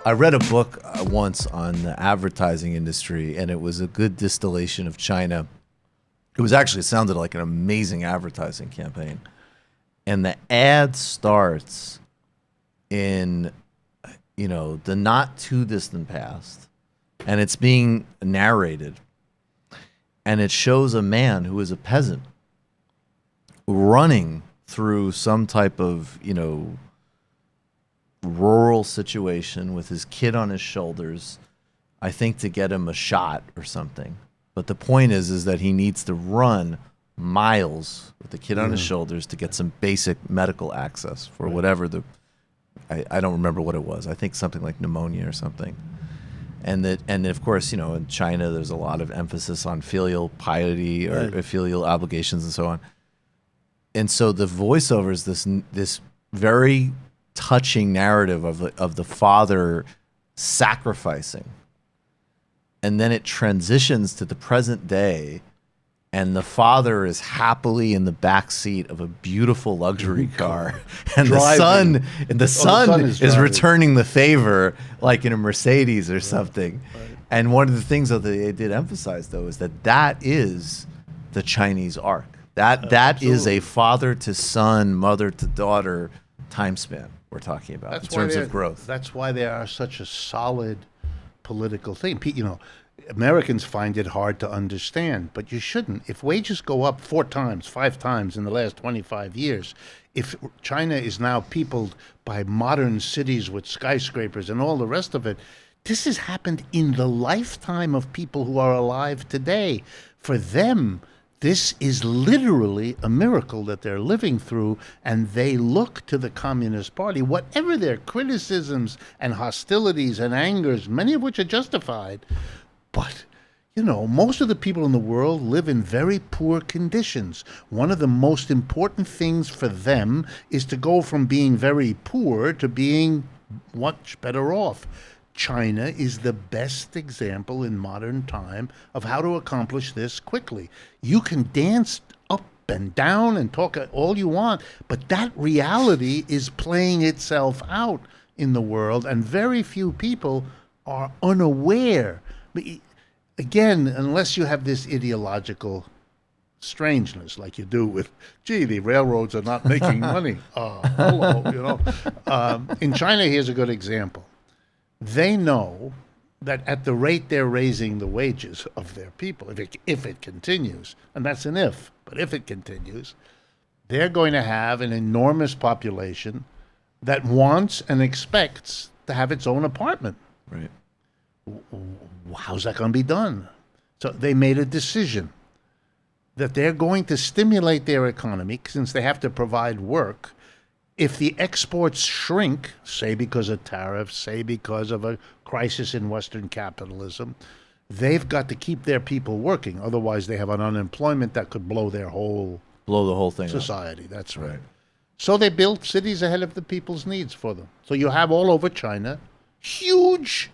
I read a book once on the advertising industry, and it was a good distillation of China. It sounded like an amazing advertising campaign. And the ad starts in, the not too distant past, and it's being narrated. And it shows a man who is a peasant running through some type of, rural situation with his kid on his shoulders, I think to get him a shot or something. But the point is that he needs to run miles with the kid on his shoulders to get some basic medical access for whatever I don't remember what it was. I think something like pneumonia or something. And of course, in China, there's a lot of emphasis on filial piety or filial obligations and so on. And so the voiceover is this very touching narrative of the father sacrificing. And then it transitions to the present day, and the father is happily in the back seat of a beautiful luxury car, and the son is returning the favor like in a Mercedes or something. Right. And one of the things that they did emphasize, though, is that is the Chinese arc. That is a father to son, mother to daughter time span we're talking about in terms of growth. That's why they are such a solid political thing. Americans find it hard to understand, but you shouldn't. If wages go up 4 times, 5 times in the last 25 years, if China is now peopled by modern cities with skyscrapers and all the rest of it, this has happened in the lifetime of people who are alive today. For them, this is literally a miracle that they're living through, and they look to the Communist Party, whatever their criticisms and hostilities and angers, many of which are justified. But, most of the people in the world live in very poor conditions. One of the most important things for them is to go from being very poor to being much better off. China is the best example in modern time of how to accomplish this quickly. You can dance up and down and talk all you want, but that reality is playing itself out in the world, and very few people are unaware. Again, unless you have this ideological strangeness like you do with, the railroads are not making money. Hello, In China, here's a good example. They know that at the rate they're raising the wages of their people, if it continues, and that's an if, but if it continues, they're going to have an enormous population that wants and expects to have its own apartment. Right. How's that going to be done? So they made a decision that they're going to stimulate their economy since they have to provide work. If the exports shrink, say because of tariffs, say because of a crisis in Western capitalism, they've got to keep their people working. Otherwise, they have an unemployment that could blow the whole thing society. Up. That's right. So they built cities ahead of the people's needs for them. So you have all over China huge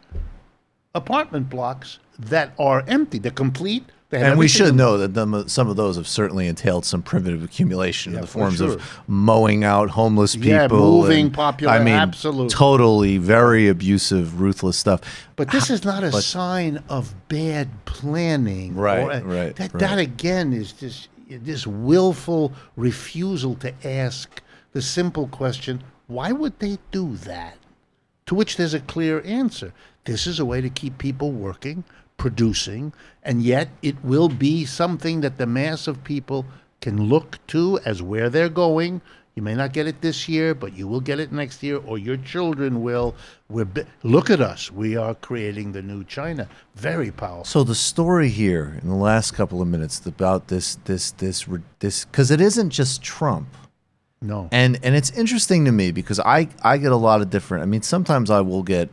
apartment blocks that are empty. They're complete. And we should know that some of those have certainly entailed some primitive accumulation in the forms of mowing out homeless people. Moving population. Absolutely. Totally very abusive, ruthless stuff. But this is not a sign of bad planning. Right. That again is just this willful refusal to ask the simple question, why would they do that? To which there's a clear answer. This is a way to keep people working, producing, and yet it will be something that the mass of people can look to as where they're going. You may not get it this year, but you will get it next year, or your children will. Look at us. We are creating the new China. Very powerful. So the story here in the last couple of minutes about this, because it isn't just Trump. No. And it's interesting to me because I get a lot of different, sometimes I will get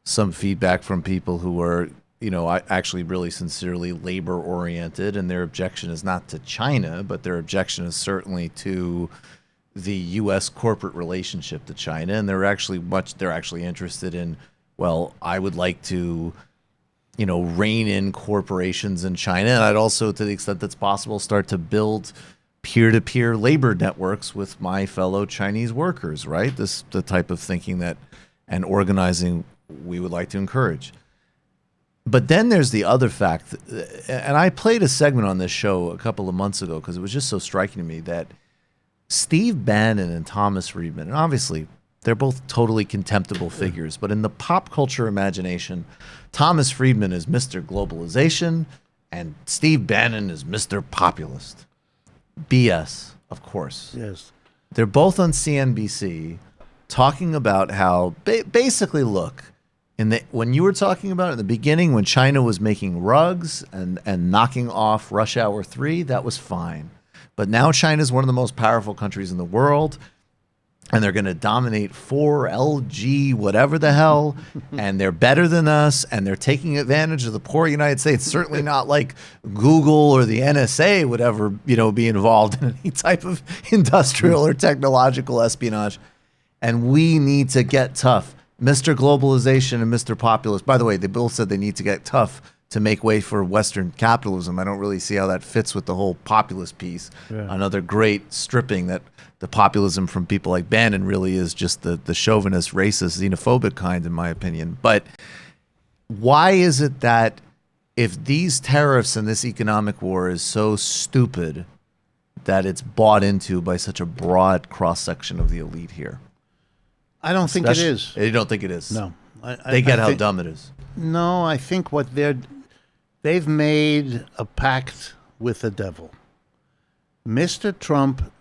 some feedback from people who are, actually really sincerely labor oriented, and their objection is not to China, but their objection is certainly to the U.S. corporate relationship to China, and they're actually interested in, well, I would like to, rein in corporations in China, and I'd also, to the extent that's possible, start to build peer-to-peer labor networks with my fellow Chinese workers, right? The type of thinking that and organizing we would like to encourage. But then there's the other fact, and I played a segment on this show a couple of months ago because it was just so striking to me that Steve Bannon and Thomas Friedman, and obviously they're both totally contemptible figures, but in the pop culture imagination, Thomas Friedman is Mr. Globalization and Steve Bannon is Mr. Populist. BS, of course. Yes. They're both on CNBC talking about how basically, look, when you were talking about it in the beginning, when China was making rugs and knocking off Rush Hour 3, that was fine. But now China is one of the most powerful countries in the world, and they're going to dominate 4LG, whatever the hell, and they're better than us, and they're taking advantage of the poor United States. Certainly not like Google or the NSA would ever, be involved in any type of industrial or technological espionage. And we need to get tough. Mr. Globalization and Mr. Populist. By the way, they both said they need to get tough to make way for Western capitalism. I don't really see how that fits with the whole populist piece. Yeah. Another great stripping that the populism from people like Bannon really is just the chauvinist, racist, xenophobic kind, in my opinion. But why is it that if these tariffs and this economic war is so stupid that it's bought into by such a broad cross-section of the elite here? I don't think it is. You don't think it is? No. They get how dumb it is. No, I think they've made a pact with the devil. Mr. Trump,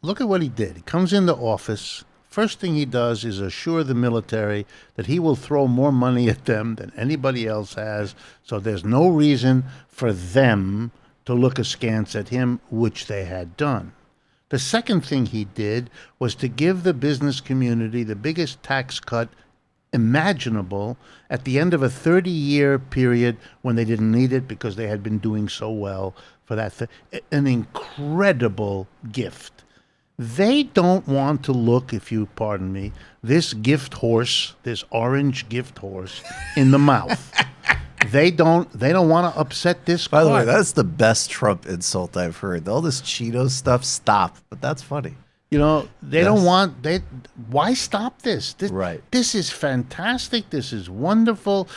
look at what he did. He comes into office. First thing he does is assure the military that he will throw more money at them than anybody else has. So there's no reason for them to look askance at him, which they had done. The second thing he did was to give the business community the biggest tax cut imaginable at the end of a 30-year period when they didn't need it because they had been doing so well for that. An incredible gift. They don't want to look, if you pardon me, this gift horse, this orange gift horse, in the mouth. They don't want to upset this By the way, cart. that's the best Trump insult I've heard. All this Cheetos stuff, stop. But that's funny. They don't want. Why stop this? Right. This is fantastic. This is wonderful.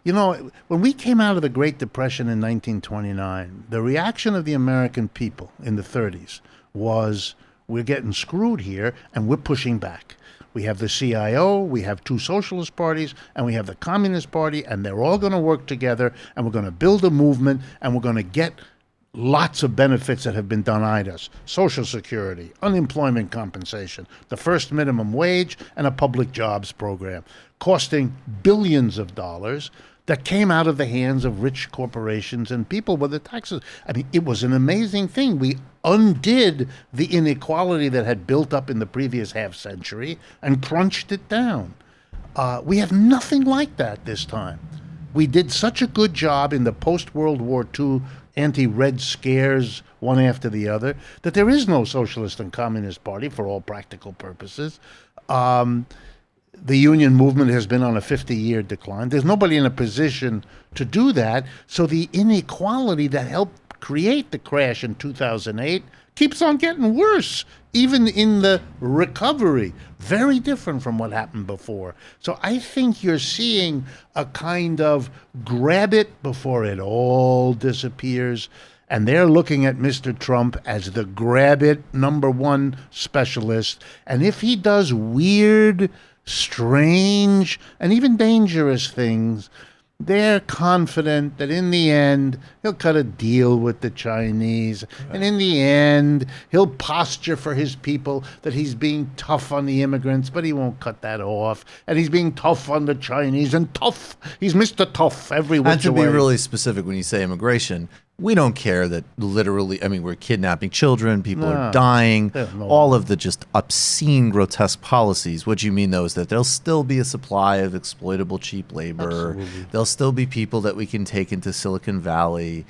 When we came out of the Great Depression in 1929, the reaction of the American people in the 30s was, we're getting screwed here, and we're pushing back. We have the CIO, we have two socialist parties, and we have the Communist Party, and they're all going to work together, and we're going to build a movement, and we're going to get lots of benefits that have been denied us. Social Security, unemployment compensation, the first minimum wage, and a public jobs program, costing billions of dollars that came out of the hands of rich corporations and people with the taxes. I mean, it was an amazing thing. We undid the inequality that had built up in the previous half century and crunched it down. We have nothing like that this time. We did such a good job in the post-World War II anti-red scares, one after the other, that there is no Socialist and Communist Party for all practical purposes. The union movement has been on a 50-year decline. There's nobody in a position to do that. So the inequality that helped create the crash in 2008 keeps on getting worse, even in the recovery. Very different from what happened before. So I think you're seeing a kind of grab it before it all disappears. And they're looking at Mr. Trump as the grab it #1 specialist. And if he does weird, strange, and even dangerous things, they're confident that in the end, he'll cut a deal with the Chinese. Right. And in the end, he'll posture for his people that he's being tough on the immigrants, but he won't cut that off. And he's being tough on the Chinese, and tough. He's Mr. Tough every which way. And to be really specific, when you say immigration, we don't care that literally, we're kidnapping children, people are dying, all of the just obscene, grotesque policies. What you mean, though, is that there'll still be a supply of exploitable cheap labor. Absolutely. There'll still be people that we can take into Silicon Valley,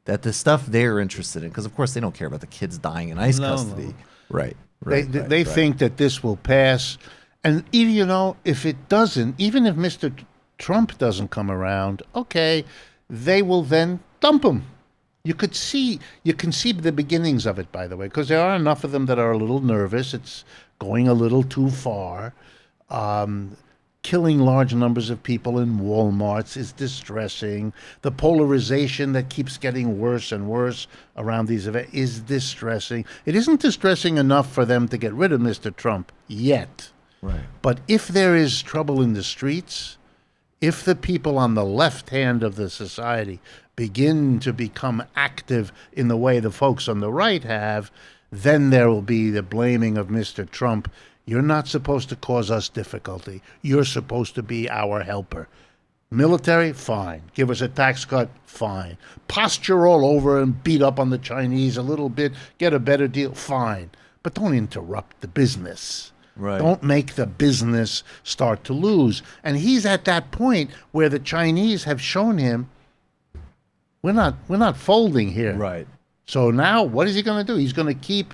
that the stuff they're interested in, because, of course, they don't care about the kids dying in ICE custody. No. Right. They think that this will pass. And, if it doesn't, even if Mr. Trump doesn't come around, okay, they will then dump him. You can see the beginnings of it, by the way, because there are enough of them that are a little nervous. It's going a little too far. killing large numbers of people in Walmarts is distressing. The polarization that keeps getting worse and worse around these events is distressing. It isn't distressing enough for them to get rid of Mr. Trump yet. Right. But if there is trouble in the streets, if the people on the left hand of the society begin to become active in the way the folks on the right have, then there will be the blaming of Mr. Trump. You're not supposed to cause us difficulty. You're supposed to be our helper. Military, fine. Give us a tax cut, fine. Posture all over and beat up on the Chinese a little bit, get a better deal, fine. But don't interrupt the business. Right. Don't make the business start to lose. And he's at that point where the Chinese have shown him, we're not folding here. Right. So now what is he going to do? He's going to keep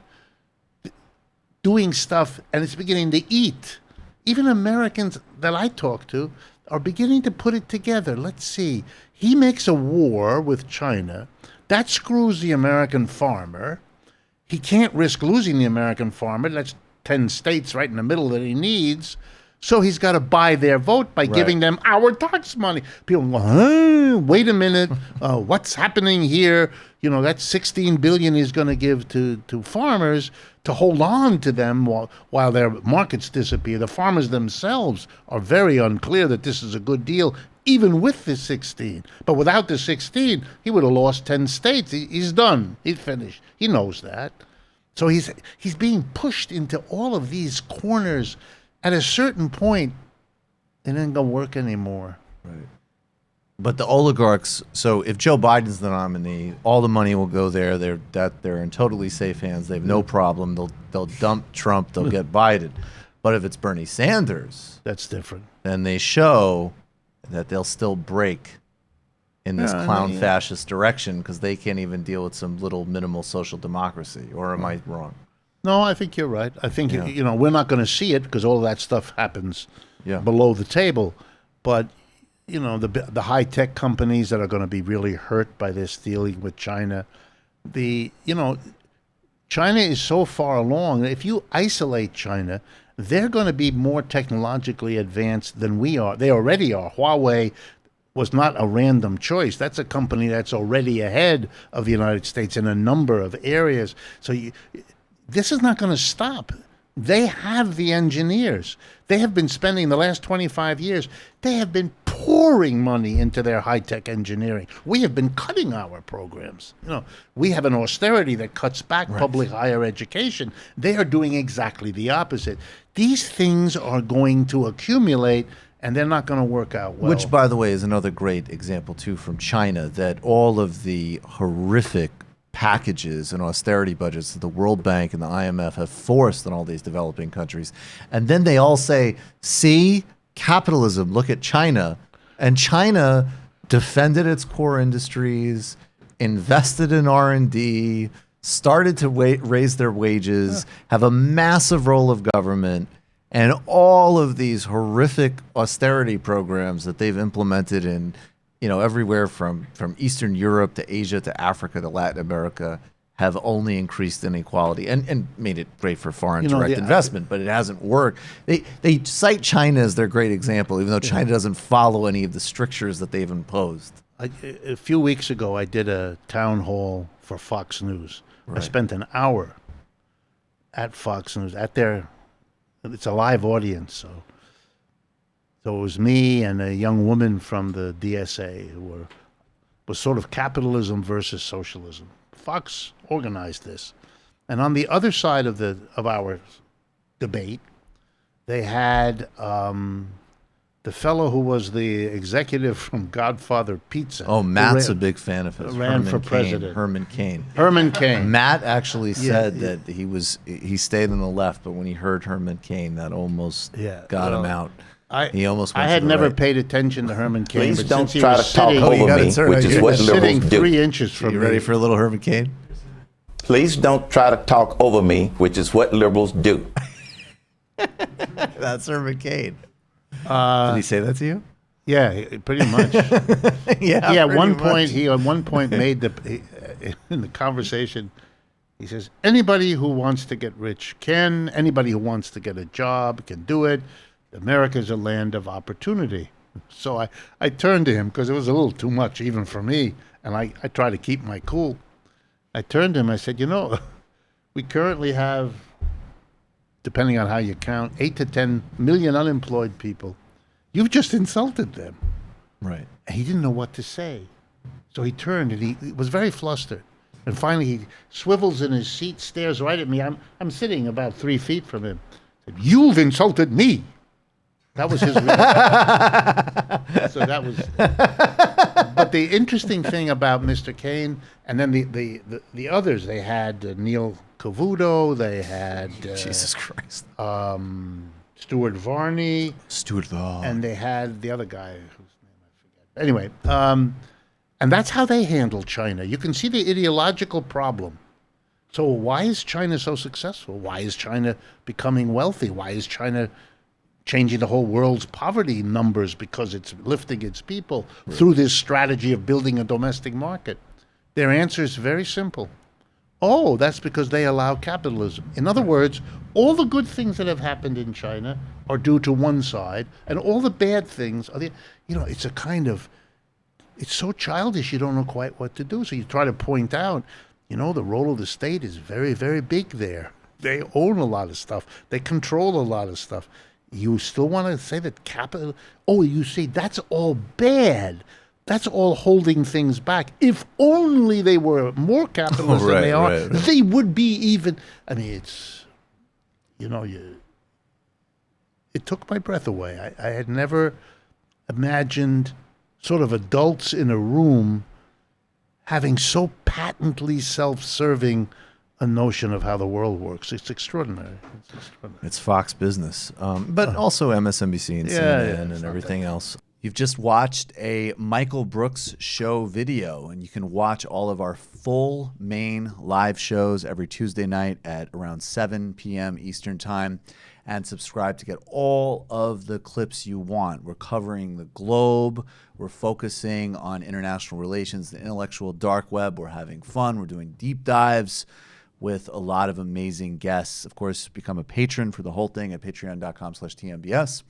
doing stuff, and it's beginning to eat. Even Americans that I talk to are beginning to put it together. Let's see. He makes a war with China. That screws the American farmer. He can't risk losing the American farmer. That's 10 states right in the middle that he needs. So he's got to buy their vote by giving them our tax money. People go, huh? Wait a minute. What's happening here? You know, that $16 billion he's going to give to farmers to hold on to them while their markets disappear. The farmers themselves are very unclear that this is a good deal, even with the 16. But without the 16, he would have lost 10 states. He's done. He's finished. He knows that. So he's being pushed into all of these corners. At a certain point, it ain't gonna work anymore. Right. But the oligarchs. So if Joe Biden's the nominee, all the money will go there. They're in totally safe hands. They have no problem. They'll dump Trump. They'll get Biden. But if it's Bernie Sanders, That's different. then they show that they'll still break in this clown fascist direction because they can't even deal with some little minimal social democracy. Or am I wrong? No, I think you're right. I think, you know, we're not going to see it because all of that stuff happens Yeah. below the table. But, you know, the high-tech companies that are going to be really hurt by this dealing with China, China is so far along. If you isolate China, they're going to be more technologically advanced than we are. They already are. Huawei was not a random choice. That's a company that's already ahead of the United States in a number of areas. So this is not going to stop. They have the engineers. They have been spending the last 25 years, they have been pouring money into their high-tech engineering. We have been cutting our programs. You know, we have an austerity that cuts back public higher education. They are doing exactly the opposite. These things are going to accumulate, and they're not going to work out well. Which, by the way, is another great example, too, from China, that all of the horrific packages and austerity budgets that the World Bank and the IMF have forced on all these developing countries. And then they all say, see, capitalism, look at China. And China defended its core industries, invested in R&D, started to raise their wages, have a massive role of government, and all of these horrific austerity programs that they've implemented in, you know, everywhere from Eastern Europe to Asia to Africa to Latin America have only increased inequality and made it great for foreign direct investment, but it hasn't worked. They cite China as their great example, even though China doesn't follow any of the strictures that they've imposed. A few weeks ago, I did a town hall for Fox News. I spent an hour at Fox News, it's a live audience, so it was me and a young woman from the DSA who was sort of capitalism versus socialism. Fox organized this. And on the other side of our debate, they had the fellow who was the executive from Godfather Pizza. Oh, Matt's a big fan of his. Ran for president. Herman Cain. Herman Cain. Matt actually said that he stayed on the left, but when he heard Herman Cain, that almost got him out. He almost went I had to the never right. paid attention to Herman Cain. Please but don't since he try was to talk sitting, over me, which is what sitting liberals do. 3 inches from You me. ready for a little Herman Cain? Please don't try to talk over me, which is what liberals do. That's Herman Cain. Did he say that to you? Yeah, pretty much. Yeah. At pretty one much. point, he made in the conversation, he says, anybody who wants to get rich can. Anybody who wants to get a job can do it. America's a land of opportunity. So I turned to him because it was a little too much even for me, and I try to keep my cool. I turned to him, I said, we currently have, depending on how you count, 8 to 10 million unemployed people. You've just insulted them. Right. And he didn't know what to say. So he turned and he was very flustered. And finally he swivels in his seat, stares right at me. I'm sitting about 3 feet from him. Said, "You've insulted me." That was his reaction. So that was. But the interesting thing about Mr. Kane, and then the others, they had Neil Cavuto, they had Jesus Christ. Stuart Varney, and they had the other guy whose name I forget. Anyway, and that's how they handle China. You can see the ideological problem. So why is China so successful? Why is China becoming wealthy? Why is China changing the whole world's poverty numbers because it's lifting its people through this strategy of building a domestic market? Their answer is very simple. Oh, that's because they allow capitalism. In other words, all the good things that have happened in China are due to one side, and all the bad things are it's a kind of, it's so childish you don't know quite what to do. So you try to point out, the role of the state is very, very big there. They own a lot of stuff. They control a lot of stuff. You still want to say that capital? Oh, you see, that's all bad. That's all holding things back. If only they were more capitalist than they are, they would be even. I mean, it's, it took my breath away. I had never imagined sort of adults in a room having so patently self-serving a notion of how the world works. It's extraordinary. It's Fox Business, but also MSNBC and CNN and everything else. You've just watched a Michael Brooks show video, and you can watch all of our full main live shows every Tuesday night at around 7 p.m. Eastern Time, and subscribe to get all of the clips you want. We're covering the globe. We're focusing on international relations, the intellectual dark web. We're having fun. We're doing deep dives with a lot of amazing guests. Of course, become a patron for the whole thing at patreon.com/TMBS,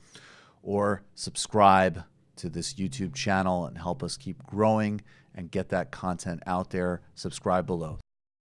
or subscribe to this YouTube channel and help us keep growing and get that content out there. Subscribe below.